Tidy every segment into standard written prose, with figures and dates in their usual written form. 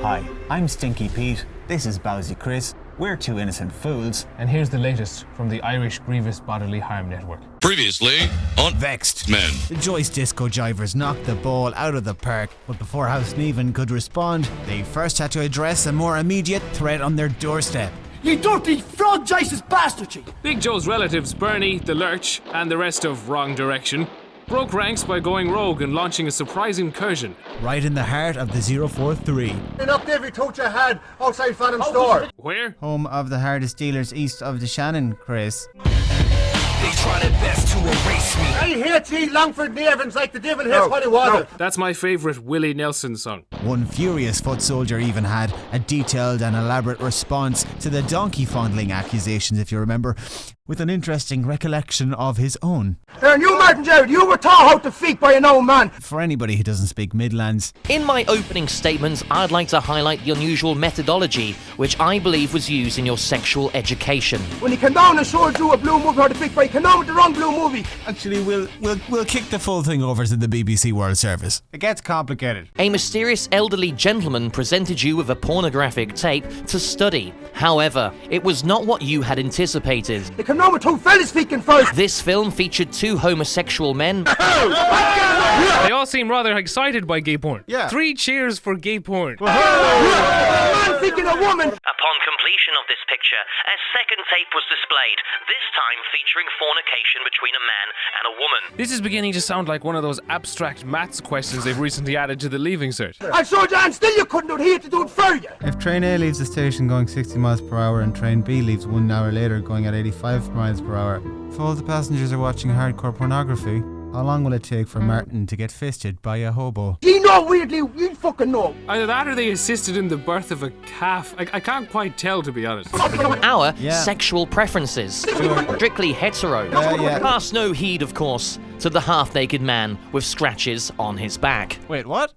Hi, I'm Stinky Pete. This is Bowsy Chris. We're two innocent fools. And here's the latest from the Irish Grievous Bodily Harm Network. Previously on Vexed Men. The Joyce Disco Jivers knocked the ball out of the park, but before House Neven could respond, they first had to address a more immediate threat on their doorstep. You dirty fraud-Jesus bastard, you! Big Joe's relatives Bernie, the Lurch, and the rest of Wrong Direction broke ranks by going rogue and launching a surprise incursion. Right in the heart of the 043. And up there, we told you had outside Phantom Store. Where? Home of the hardest dealers east of the Shannon, Chris. They try their best to erase me. I hate ye Longford Nevins like the devil hates holy water. That's my favourite Willie Nelson song. One furious foot soldier even had a detailed and elaborate response to the donkey fondling accusations, if you remember, with an interesting recollection of his own. And you, Martin Jarrett, you were taught how to feet by an old man. For anybody who doesn't speak Midlands. In my opening statements, I'd like to highlight the unusual methodology which I believe was used in your sexual education. When he came down and showed you a blue movie how to feet by, he came down with the wrong blue movie. Actually, we'll kick the full thing over to the BBC World Service. It gets complicated. A mysterious elderly gentleman presented you with a pornographic tape to study. However, it was not what you had anticipated. He came down with two fellas speaking first. This film featured two homosexual men. They all seem rather excited by gay porn. Yeah. 3 cheers for gay porn. A man speaking a woman. Upon completion of this picture, a second tape was displayed, this time featuring fornication between a man and a woman. This is beginning to sound like one of those abstract maths questions they've recently added to the Leaving Cert. I showed you and still you couldn't do it. He had to do it for you. If train A leaves the station going 60 miles per hour and train B leaves 1 hour later going at 85 miles per hour, if all the passengers are watching hardcore pornography, how long will it take for Martin to get fisted by a hobo? You know weirdly, you fucking know. Either that or they assisted in the birth of a calf. I can't quite tell, to be honest. Our Yeah. sexual preferences. Strictly hetero. Yeah. Cast no heed, of course, to the half-naked man with scratches on his back. Wait, what?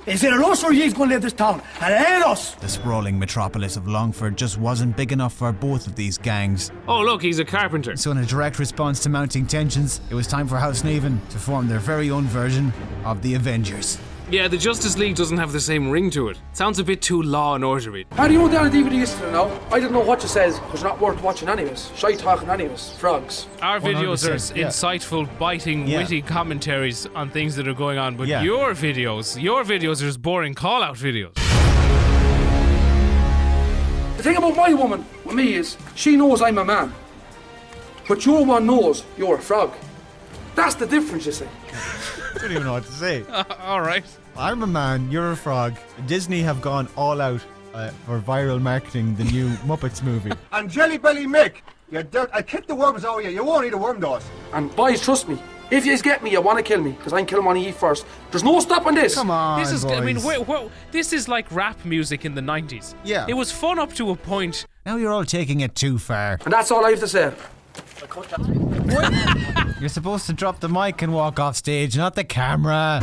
Is it us or ye's gonna leave this town? And it ain't us! The sprawling metropolis of Longford just wasn't big enough for both of these gangs. Oh, look, he's a carpenter. So in a direct response to mounting tensions, it was time for House Neven to form their very own version of the Avengers. Yeah, the Justice League doesn't have the same ring to it. Sounds a bit too Law and Order-y. How do you know down on DVD yesterday now? I didn't know what you says, because you're not worth watching anyways. Shy talking anyways. Frogs. Our videos are 100%, yeah. insightful, biting, Yeah. witty commentaries on things that are going on, but Yeah. your videos are just boring call-out videos. The thing about my woman with me is, she knows I'm a man. But your one knows you're a frog. That's the difference, you see. I don't even know what to say. All right. I'm a man, you're a frog. Disney have gone all out for viral marketing the new Muppets movie. And Jelly Belly Mick, you dirt. I kick the worms out of you. You won't eat a worm, dose. And boys, trust me, if you get me, you want to kill me, because I'm killing one of you first. There's no stopping this. Come on, This is, boys. I mean, this is like rap music in the 90s. Yeah. It was fun up to a point. Now you're all taking it too far. And that's all I have to say. You're supposed to drop the mic and walk off stage, not the camera.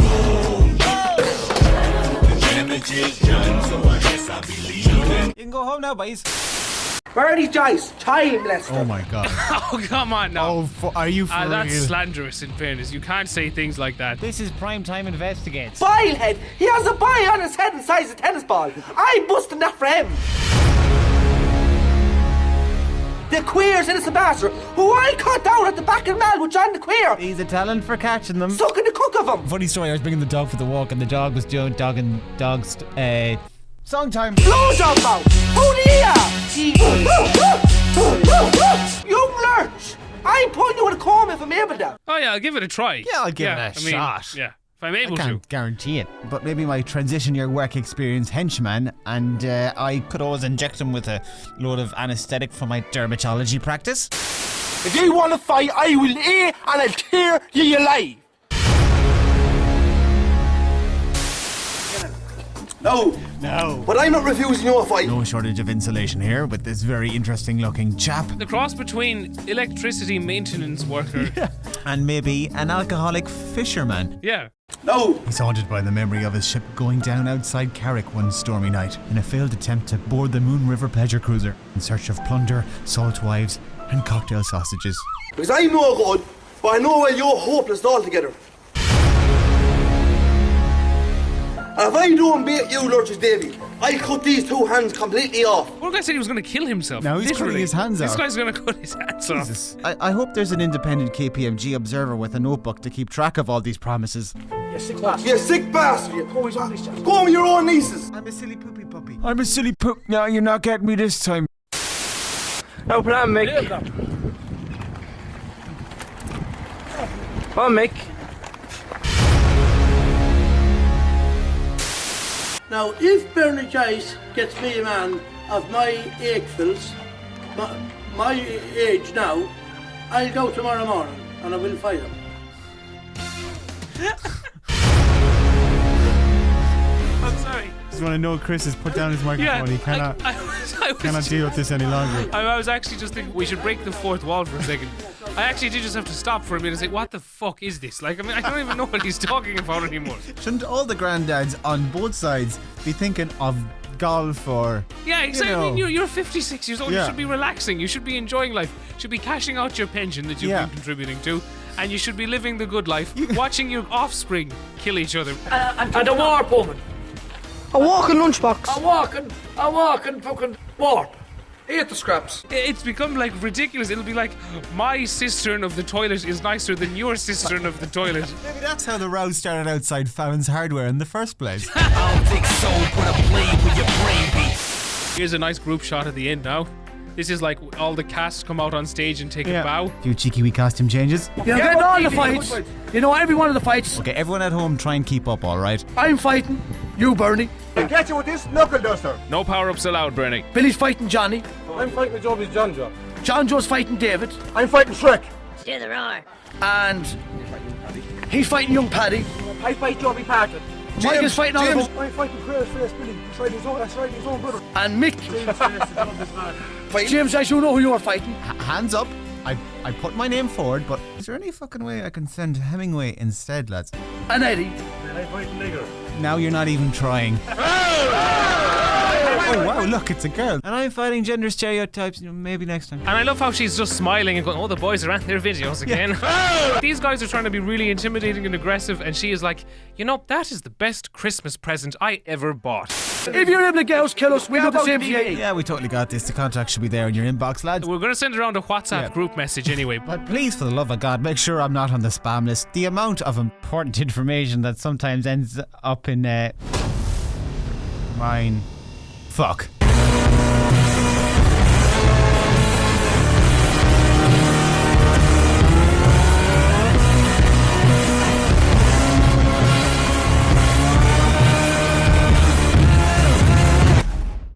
You can go home now, boys. Bernie Joyce, child molester. Oh my god. Oh, come on now. Oh, are you for That's real? slanderous, in fairness. You can't say things like that. This is Primetime Investigates. Bilehead, he has a bile on his head the size of a tennis ball. I'm busting that for him. The queer's innocent bastard, who I cut down at the back of Mel with John the Queer, He's a talent for catching them. sucking the cook of him. Funny story, I was bringing the dog for the walk and the dog was doing song time. Blowjob mouth! Who do you lurch! I'm pulling you in a comb if I'm able to. Oh, yeah, I'll give it a try. Yeah, I'll give it a shot. Yeah, if I'm able I to. can't guarantee it, but maybe my transition year work experience henchman, and I could always inject him with a load of anaesthetic from my dermatology practice. If you want to fight, I will eat and I'll tear you alive. No. But I'm not refusing your fight. No shortage of insulation here with this very interesting looking chap. The cross between electricity maintenance worker. And maybe an alcoholic fisherman. Yeah. No. He's haunted by the memory of his ship going down outside Carrick one stormy night in a failed attempt to board the Moon River pleasure cruiser in search of plunder, salt wives, and cocktail sausages. Because I'm no good, but I know where you're hopeless altogether. And if I don't beat you, Lurch's Davy, I'll cut these two hands completely off. One guy said he was going to kill himself. Now he's Literally. cutting his hands This off. guy's going to cut his hands off. Jesus. I hope there's an independent KPMG observer with a notebook to keep track of all these promises. You sick bastard. You go with your own nieces. I'm a silly poopy puppy. I'm a silly poop. No, you're not getting me this time. No plan, Mick. Come on, Mick. Now, if Bernie Joyce gets me a man of my Akefils, my age now, I'll go tomorrow morning and I will fight him. I'm sorry. Just want to know Chris has put down his microphone. He cannot deal with this any longer. I was actually just thinking we should break the fourth wall for a second. I actually did just have to stop for a minute and say, what the fuck is this? Like, I mean, I don't even know what he's talking about anymore. Shouldn't all the granddads on both sides be thinking of golf or... Yeah, exactly. You know. I mean, you're 56 years old. Yeah. You should be relaxing. You should be enjoying life. You should be cashing out your pension that you've been contributing to. And you should be living the good life, watching your offspring kill each other. And a warp woman. A walking lunchbox. A walking fucking warp. Eat the scraps. It's become like ridiculous. It'll be like, my cistern of the toilet is nicer than your cistern of the toilet. Maybe that's how the row started outside Fallon's Hardware in the first place. I don't think so, but a blade with your brain beat. Here's a nice group shot at the end now. This is like all the cast come out on stage and take a bow. A few cheeky wee costume changes. You're getting all the fights. You know, every one of the fights. Okay, everyone at home try and keep up, alright? I'm fighting. You, Bernie. Get you with this knuckle duster. No power-ups allowed, Bernie. Billy's fighting Johnny. I'm fighting with Joby's John Joe. John Joe's fighting David. I'm fighting Shrek. Do the roar. And he's fighting young Paddy. I fight Joby Parton. Mike is fighting all of them. I'm fighting Queer's Face Billy. That's right, his own brother. And Mick. James, I should know who you're fighting. Hands up. I put my name forward, but is there any fucking way I can send Hemingway instead, lads? And Eddie. I'm fighting Nigger. Now you're not even trying. Oh wow, look, it's a girl. And I'm fighting gender stereotypes, maybe next time. And I love how she's just smiling and going, oh, the boys are at their videos again. These guys are trying to be really intimidating and aggressive, and she is like, you know, that is the best Christmas present I ever bought. If you're able to get us, kill us, we'll do the same to you. Yeah, we totally got this. The contract should be there in your inbox, lads. We're going to send around a WhatsApp group message anyway. But please, for the love of God, make sure I'm not on the spam list. The amount of important information that sometimes ends up in mine. Fuck.